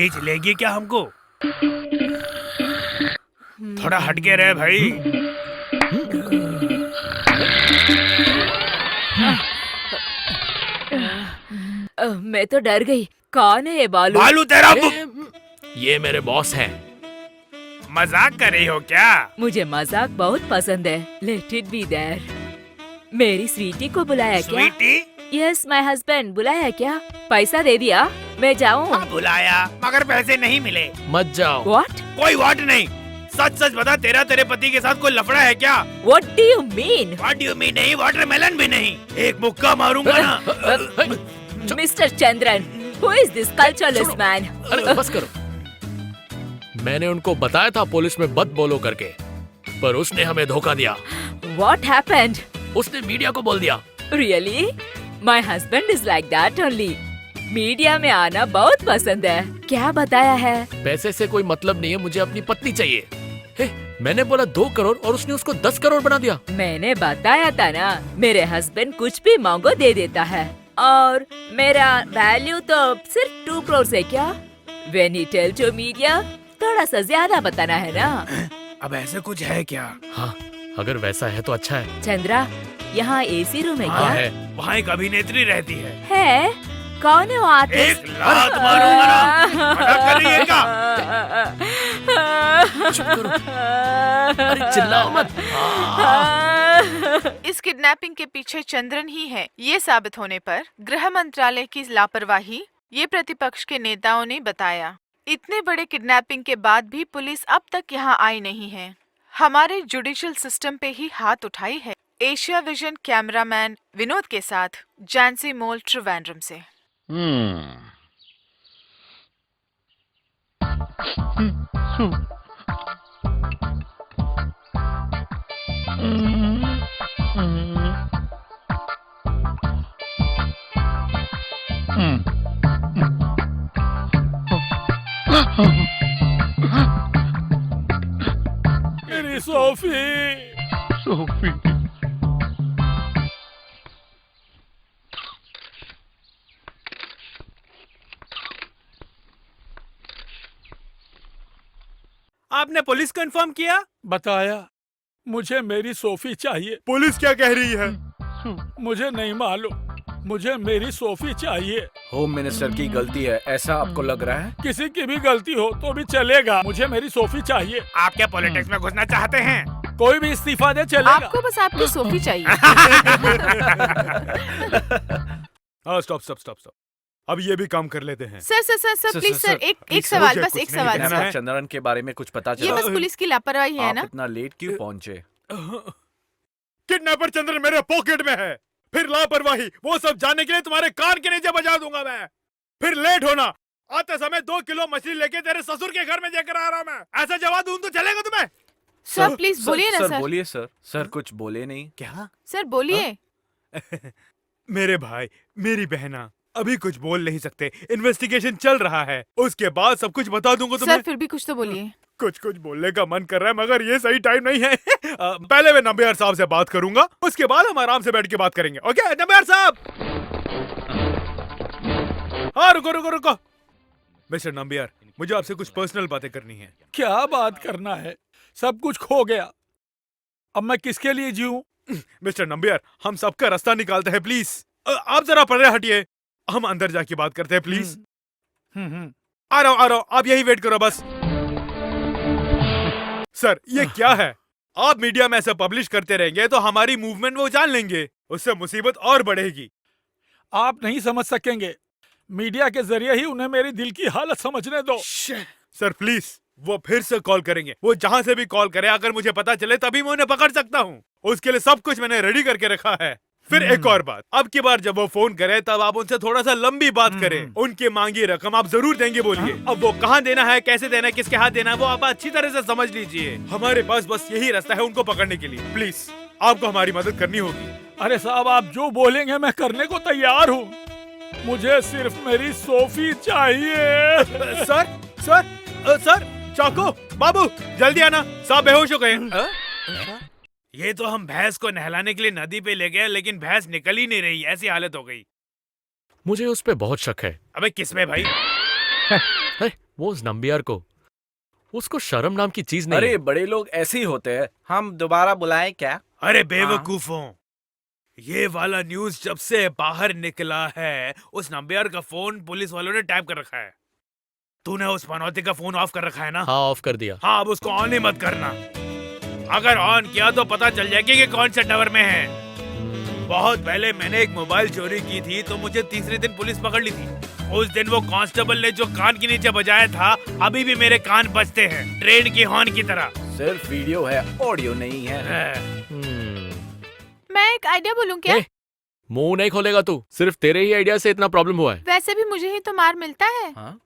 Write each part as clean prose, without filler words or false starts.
खींच लेगी क्या हमको? थोड़ा हटके रहे भाई। मैं तो डर गई। कौन है ये बालू? बालू तेरा ये मेरे बॉस हैं। मजाक कर रही हो क्या? मुझे मजाक बहुत पसंद है। Let it be there. मेरी स्वीटी को बुलाया क्या? स्वीटी? Yes, my husband. बुलाया क्या? पैसा दे दिया? मैं जाऊँ? हाँ बुलाया, मगर पैसे नहीं मिले। मत जाओ। व्हाट? कोई वाट नहीं। सच सच बता, तेरे पति के साथ कोई लफड़ा है क्या? What do you mean? What do you mean? नहीं, वाटरमेलन भी नहीं। एक मुक्का मारूंगा ना। Mister Chandran, who is this cultureless man? अरे बस करो। मैंने उनको बताया था पुलिस में मत बोलो करके, पर उसने हमें धोखा दिया। What happened? उसने मीडिया को बोल दिया। Really? My husband is like that only. Media में आना बहुत पसंद है। क्या बताया है? पैसे से कोई मतलब नहीं है, मुझे अपनी पत्नी चाहिए। हे, मैंने बोला 2 करोड़ और उसने उसको 10 करोड़ बना दिया। मैंने बताया था ना, मेरे हस्बैंड कुछ भी मांगो दे देता है। और मेरा वैल्यू तो सिर्फ 2 करोड़ है क्या? When he tell to media, थोड़ा सा ज्यादा बताना है ना। अब ऐसे कुछ है क्या? हाँ, अगर वैसा है तो अच्छा है। चंद्रा, यहाँ एसी रूम है हाँ क्या? है, वहाँ एक अभिनेत्री रहती है। है? कौन है वो आर्टिस्ट? एक लात मारूंगा ना। मजाक कर रही है क्या? चुप करो। अरे चिल्लाओ मत। इस किडनैपिंग के पीछे चंद्रन ही है, ये साबित होने पर गृह मंत्रालय की लापरवाही ये प्रतिपक्ष के नेताओं ने बताया। इतने बड़े किडनैपिंग के बाद भी पुलिस अब तक यहाँ आई नहीं है। हमारे जुडिशियल सिस्टम पे ही हाथ उठाई है। एशिया विजन कैमरामैन विनोद के साथ जानसी मोल, त्रिवेंद्रम से। मेरी सोफी। आपने पुलिस को इन्फॉर्म किया? बताया, मुझे मेरी सोफी चाहिए। पुलिस क्या कह रही है? मुझे नहीं मालूम, मुझे मेरी सोफी चाहिए। होम मिनिस्टर की गलती है, ऐसा आपको लग रहा है? किसी की भी गलती हो तो भी चलेगा, मुझे मेरी सोफी चाहिए। आप क्या पॉलिटिक्स में घुसना चाहते हैं? कोई भी इस्तीफा दे चलेगा। आपको बस आपकी सोफी चाहिए। Stop stop stop stop. अब ये भी काम कर लेते हैं। सर प्लीज सर, एक सवाल, बस एक सवाल कहना सर। है। चंद्रन के बारे में कुछ पता ये चला? बस पुलिस की लापरवाही है आप ना? इतना लेट क्यों पहुंचे? किडनैपर चंद्रन मेरे पॉकेट में है, फिर लापरवाही, वो सब जानने के लिए तुम्हारे कान के नीचे बजा दूंगा मैं। फिर लेट होना, आते समय 2 किलो मछली लेके तेरे ससुर के घर में जाकर आ रहा हूं मैं। ऐसा जवाब दूं तो चलेगा तुम्हें? सर प्लीज बोलिए ना सर सर। बोलिए सर। सर कुछ बोले नहीं क्या? सर बोलिए। मेरे भाई, मेरी बहना, अभी कुछ बोल नहीं सकते। इन्वेस्टिगेशन चल रहा है, उसके बाद सब कुछ बता दूंगा तुम्हें। सर फिर भी कुछ तो बोलिए। कुछ बोलने का मन कर रहा है, मगर ये सही टाइम नहीं है। पहले मैं नंबियार साहब से बात करूंगा, उसके बाद हम आराम से बैठ के बात करेंगे। ओके नंबियार साहब? हाँ रुको। मिस्टर नंबियार, मुझे आपसे कुछ पर्सनल बातें करनी है। क्या बात करना है? सब कुछ खो गया, अब मैं किसके लिए जीऊं? मिस्टर नंबियार, हम सबका रास्ता निकालते हैं, प्लीज। आप जरा पर्दे हटिए, हम अंदर जाके बात करते हैं, प्लीज। आ रहा हूं, आप यही वेट करो बस। सर ये क्या है? आप मीडिया में ऐसा पब्लिश करते रहेंगे तो हमारी मूवमेंट वो जान लेंगे, उससे मुसीबत और बढ़ेगी। आप नहीं समझ सकेंगे, मीडिया के जरिए ही उन्हें मेरी दिल की हालत समझने दो। सर प्लीज, वो फिर से कॉल करेंगे। वो जहां से भी कॉल करे, अगर मुझे पता चले तभी मैं उन्हें पकड़ सकता हूँ। उसके लिए सब कुछ मैंने रेडी करके रखा है। फिर एक और बात, अब की बार जब वो फोन करे तब आप उनसे थोड़ा सा लंबी बात करें। उनकी मांगी रकम आप जरूर देंगे बोलिए। अब वो कहाँ देना है, कैसे देना है, किसके हाथ देना है, वो आप अच्छी तरह से समझ लीजिए। हमारे पास बस यही रास्ता है उनको पकड़ने के लिए। प्लीज आपको हमारी मदद करनी होगी। अरे साहब, आप जो बोलेंगे मैं करने को तैयार हूँ। मुझे सिर्फ मेरी सोफी चाहिए। सर चाको, बाबू जल्दी आना, साहब बेहोश हो गए। ये तो हम भैंस को नहलाने के लिए नदी पे ले गए, लेकिन भैंस निकल ही नहीं रही, ऐसी हालत हो गई। मुझे उस पे बहुत शक है। अबे किसमें भाई? अरे वो उस नंबियार को, उसको शर्म नाम की चीज नहीं अरे है। बड़े लोग ऐसे ही होते हैं। हम दोबारा बुलाएं क्या? अरे बेवकूफों, ये वाला न्यूज जब से बाहर निकला है उस नंबियार का फोन पुलिस वालों ने टैप कर रखा है। तूने उस पनौती का फोन ऑफ कर रखा है ना? हाँ, ऑफ कर दिया। हाँ, अब उसको ऑन ही मत करना। अगर ऑन किया तो पता चल जाएगी कि कौन से टावर में है। बहुत पहले मैंने एक मोबाइल चोरी की थी तो मुझे तीसरे दिन पुलिस पकड़ ली थी। उस दिन वो कांस्टेबल ने जो कान के नीचे बजाया था अभी भी मेरे कान बजते हैं, ट्रेन की हॉर्न की तरह। सिर्फ वीडियो है, ऑडियो नहीं है। मैं एक आइडिया बोलूं क्या? ए, मुंह नहीं खोलेगा तू। सिर्फ तेरे ही आइडिया से इतना प्रॉब्लम हुआ है। वैसे भी मुझे ही तो मार मिलता है। हाँ?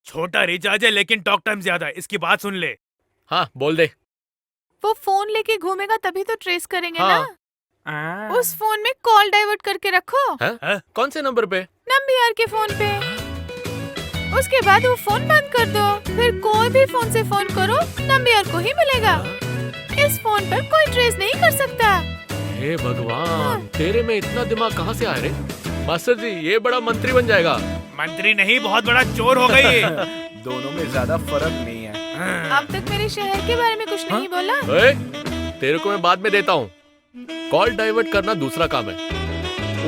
छोटा रिचार्ज है लेकिन टॉक टाइम ज्यादा है। इसकी बात सुन ले। हाँ, बोल दे। वो फोन लेके घूमेगा तभी तो ट्रेस करेंगे हाँ। ना। उस फोन में कॉल डाइवर्ट करके रखो, हाँ? कौन से नंबर पे? नंबियार के फोन पे। उसके बाद वो फोन बंद कर दो, फिर कोई भी फोन से फोन करो नंबियार को ही मिलेगा। इस फोन पर कोई ट्रेस नहीं कर सकता। हे भगवान, तेरे में इतना दिमाग कहाँ से आया रे? मास्टर जी, ये बड़ा मंत्री बन जाएगा। मंत्री नहीं, बहुत बड़ा चोर हो गई। दोनों में ज्यादा फर्क नहीं है। अब तक मेरे शहर के बारे में कुछ नहीं बोला। ओए, तेरे को मैं बाद में देता हूँ। कॉल डाइवर्ट करना दूसरा काम है।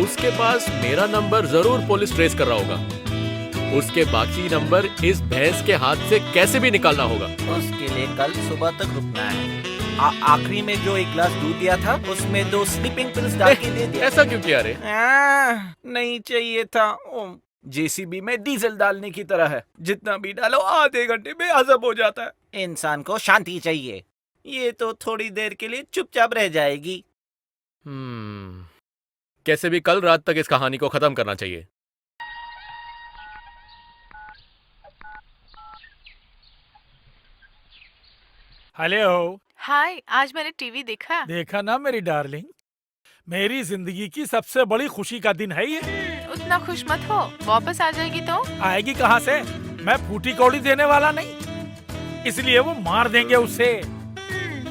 उसके पास मेरा नंबर जरूर पुलिस ट्रेस कर रहा होगा। उसके बाकी नंबर इस भैंस के हाथ से कैसे भी निकालना होगा। उसके लिए कल सुबह तक रुकना है। आखिरी में जो एक गिलास दूध दिया था उसमें 2 स्लीपिंग पिल्स डाल के दे दिया। ऐसा क्यों किया रे? नहीं चाहिए था। जेसीबी में डीजल डालने की तरह है, जितना भी डालो आधे घंटे में हजम हो जाता है। इंसान को शांति चाहिए। ये तो थोड़ी देर के लिए चुपचाप रह जाएगी। कैसे भी कल रात तक इस कहानी को खत्म करना चाहिए। हेलो। हाय, आज मैंने टीवी देखा। देखा ना मेरी डार्लिंग, मेरी जिंदगी की सबसे बड़ी खुशी का दिन है ये। उतना खुश मत हो, वापस आ जाएगी तो? आएगी कहाँ से? मैं फूटी कौड़ी देने वाला नहीं, इसलिए वो मार देंगे उसे।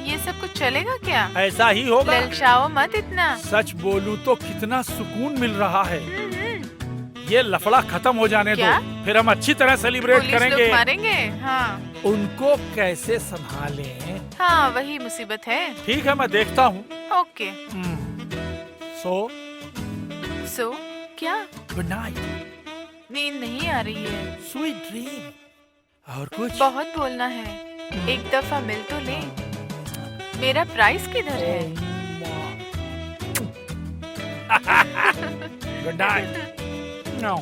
ये सब कुछ चलेगा क्या? ऐसा ही होगा। ललचाओ मत इतना। सच बोलूं तो कितना सुकून मिल रहा है। ये लफड़ा खत्म हो जाने क्या? दो, फिर हम अच्छी तरह सेलिब्रेट पुलिस लोग करेंगे। मारेंगे। हाँ। उनको कैसे संभालें? हाँ, वही मुसीबत है। ठीक है, मैं देखता हूँ। ओके। सो क्या? Good night. नींद नहीं आ रही है। Sweet dream. और कुछ? बहुत बोलना है, एक दफा मिल तो ले। मेरा प्राइस किधर है? Good night. नो।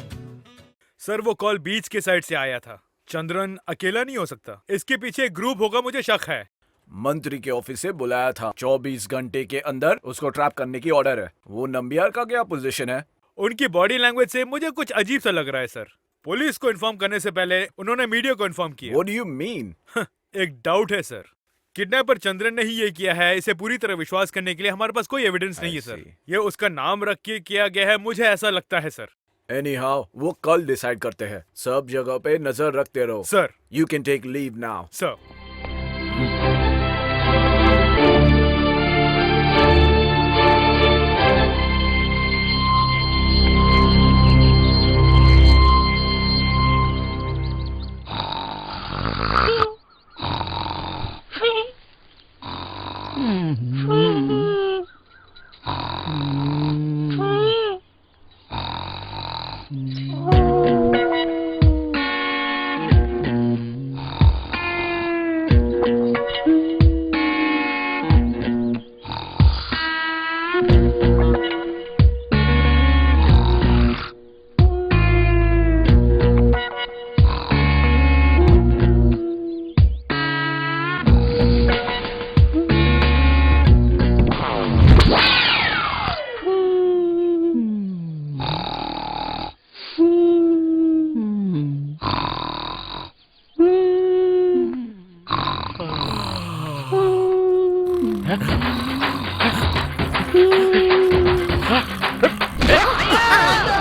सर, वो कॉल बीच के साइड से आया था। चंद्रन अकेला नहीं हो सकता, इसके पीछे एक ग्रुप होगा, मुझे शक है। मंत्री के ऑफिस से बुलाया था। 24 घंटे के अंदर उसको ट्रैप करने की ऑर्डर है। वो नंबियार का क्या पोजीशन है? उनकी बॉडी लैंग्वेज से मुझे कुछ अजीब सा लग रहा है सर। पुलिस को इन्फॉर्म करने से पहले उन्होंने मीडिया को इन्फॉर्म किया। What do you mean? एक डाउट है सर, किडनैपर चंद्रन ने ही ये किया है। इसे पूरी तरह विश्वास करने के लिए हमारे पास कोई एविडेंस नहीं है सर। ये उसका नाम रख के किया गया है, मुझे ऐसा लगता है सर। Anyhow, वो कल डिसाइड करते हैं। सब जगह पे नजर रखते रहो। Sir. You can take leave now. Sir.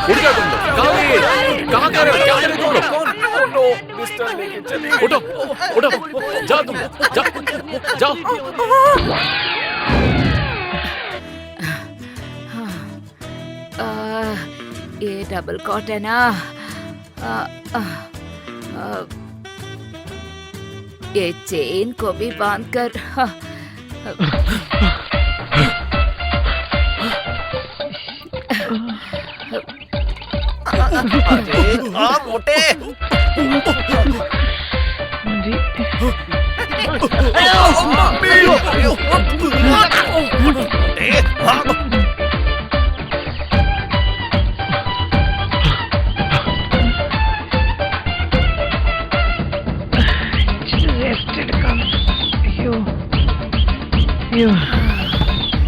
उठ गए तुम लोग? कहाँ कर रहे हो? क्या कर रहे हो तुम लोग? पिस्टल लेके चले। उठो, उठो, जाओ तुम, जाओ। ये डबल कॉट है ना? ये चेन को भी बांध कर अरे मोटे।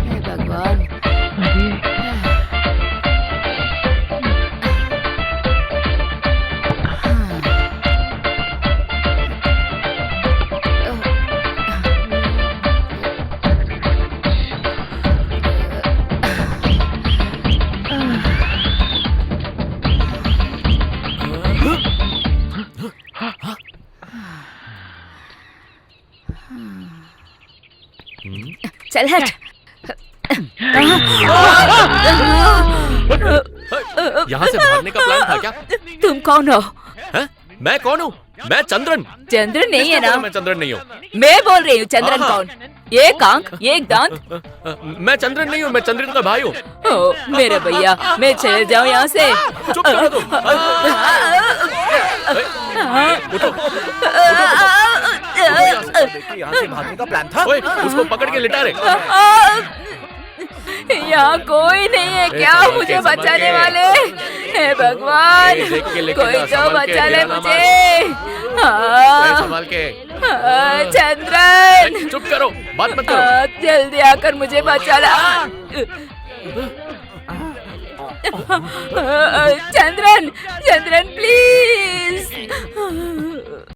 हे भगवान। चल हट। यहाँ से भागने का प्लान था क्या? तुम कौन हो? हैं? मैं कौन हूँ? मैं चंद्रन। चंद्रन नहीं है किसने बोला ना? मैं चंद्रन नहीं हूँ? मैं बोल रही हूँ चंद्रन हाँ। कौन? एक आंख, एक दांत। मैं चंद्रन नहीं हूँ, मैं चंद्रन का भाई हूँ। ओ मेरे भैया, मैं चले जाऊँ यहाँ से। चुप करो तुम। उठो। यहाँ से भागने का प्लान था। ओए, उसको पकड़ के लिटा रे। यहाँ कोई नहीं है क्या संभाल के, मुझे संभाल बचाने के। वाले? हे भगवान, देख के लेके कोई जा, तो संभाल के, बचा ले ध्यान मुझे। संभाल के। चंद्रन, चुप करो, बात मत करो। जल्दी आकर मुझे बचा ला। चंद्रन, चंद्रन प्लीज।